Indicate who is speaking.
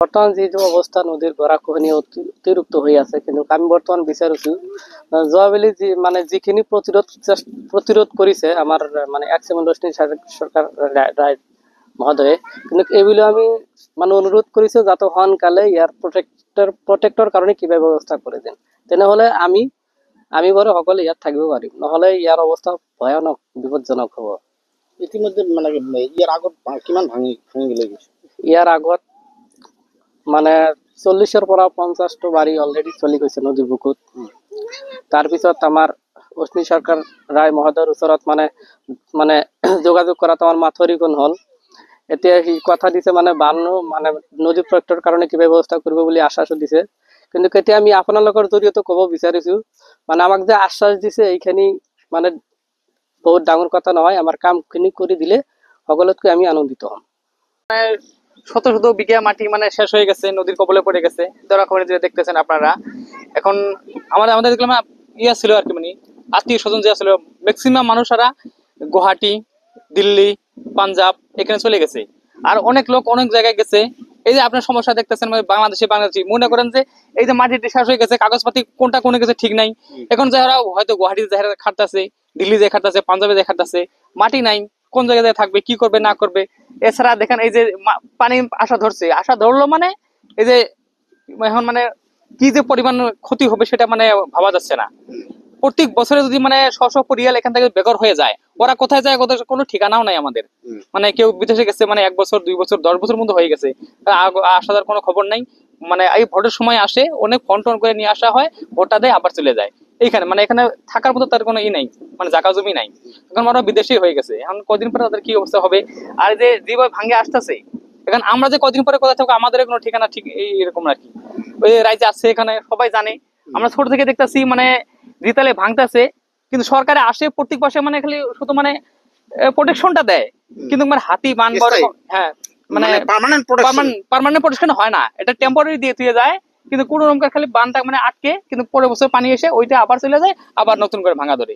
Speaker 1: বর্তমান যে অবস্থা নদীর গড়াখহনীয়া অতিরিক্ত হয়ে আছে, কিন্তু আমি বর্তমান বিচারছি জবাবলি যে মানে যিখিনি প্রতিরোধ করেছে আমার মানে এক্স-এম সরকার রায় মহোদয়ে, কিন্তু এগুলো আমি মানে অনুরোধ করেছি যাতে হনকালে ইয়ার প্রটেক্টর কারণে কিভাবে ব্যবস্থা করে দেন, তেনেহলে আমি আমি বড় সকলে ইয়াত থাকিব পাৰিম, নহলে ইয়াৰ অৱস্থা ভয়ানক বিপদজনক হব।
Speaker 2: ইতিমধ্যে মানে ইয়ার আগত কিমান ভাঙি ভাঙি গেলে গেছে?
Speaker 1: ইয়াৰ আগত মানে 40-ৰ পৰা 50টো বাৰী অলৰেডি চলি গৈছে নদীৰ বুকুত। তাৰপিছত আমাৰ অশ্নি চৰকাৰ ৰায় মহোদয়ৰ ওচৰত মানে মানে যোগাযোগ কৰাত আমাৰ মাথৰিখন হ'ল। এতিয়া সি কথা দিছে মানে বানো মানে নদী প্ৰটেক্টৰ কাৰণে কিবা ব্যৱস্থা কৰিব বুলি আশ্বাসো দিছে, কিন্তু কেতিয়া আমি আপোনালোকৰ জৰিয়তে ক'ব বিচাৰিছো মানে আমাক যে আশ্বাস দিছে এইখিনি মানে বহুত ডাঙৰ কথা নহয়, আমাৰ কামখিনি কৰি দিলে সকলোতকৈ আমি আনন্দিত হম।
Speaker 3: শত শত বিঘা মাটি মানে শেষ হয়ে গেছে, নদীর কবলে পড়ে গেছে। ধরা করে যে দেখতেছেন আপনারা, এখন আমাদের দেখলাম ইয়া ছিল আর কি, মানে আত্মীয় স্বজন যে ছিল ম্যাক্সিমাম মানুষরা গুয়াহাটি, দিল্লি, পাঞ্জাব এখানে চলে গেছে। আর অনেক লোক অনেক জায়গায় গেছে। এই যে আপনার সমস্যা দেখতেছেন মানে বাংলাদেশি মনে করেন যে এই যে মাটিটি শেষ হয়ে গেছে, কাগজপাতি কোনটা কোনে গেছে ঠিক নাই। এখন যারা হয়তো গুয়াহাটিতে যারা খাটতেছে, দিল্লি যে খাটতেছে, পাঞ্জাবে যে খাটতেছে, মাটি নাই, কোন জায়গায় থাকবে, কি করবে না করবে। এছাড়া দেখেন এই যে পানি আসা ধরলো মানে এই যে এখন মানে কি যে পরিমাণ ক্ষতি হবে সেটা মানে ভাবা যাচ্ছে না। প্রত্যেক বছরে যদি মানে শশ পরিয়াল এখান থেকে বেঘর হয়ে যায়, ওরা কোথায় যায় ওদের কোনো ঠিকানাও নাই আমাদের। মানে কেউ বিদেশে গেছে, মানে 1 বছর 2 বছর 10 বছর মতো হয়ে গেছে, আসার কোনো খবর নাই। মানে এই ভোটের সময় আসে, অনেক ফোন টোন করে নিয়ে আসা হয়, ভোটটা দেয় আবার চলে যায়। এইখানে মানে এখানে থাকার মতো তার কোনো ই নাই, মানে জায়গা জমি নাই। এখন ওরা বিদেশি হয়ে গেছে, এখন কদিন পরে তাদের কি অবস্থা হবে। আর যে যেভাবে ভাঙ্গে আসতেছে, এখন আমরা যে কদিন পরে কোথায় থাকবো আমাদের কোনো ঠিকানা ঠিক এইরকম আর কি। ওই রাইজে আসছে, এখানে সবাই জানে, আমরা ছোট থেকে দেখতেছি মানে দ্বিতলে ভাঙতেছে, কিন্তু সরকারে আসে প্রত্যেক মাসে মানে খালি শুধু মানে প্রোটেকশনটা দেয়, কিন্তু মানে হাতি বান হ্যাঁ মানে পার্মানেন্ট প্রোটেকশন হয় না, এটা টেম্পোরারি দিয়ে যায়। কিন্তু কোনো রকম খালি বানটা মানে আটকে, কিন্তু পরের বছর পানি এসে ওইটা আবার চলে যায়, আবার নতুন করে ভাঙা ধরে।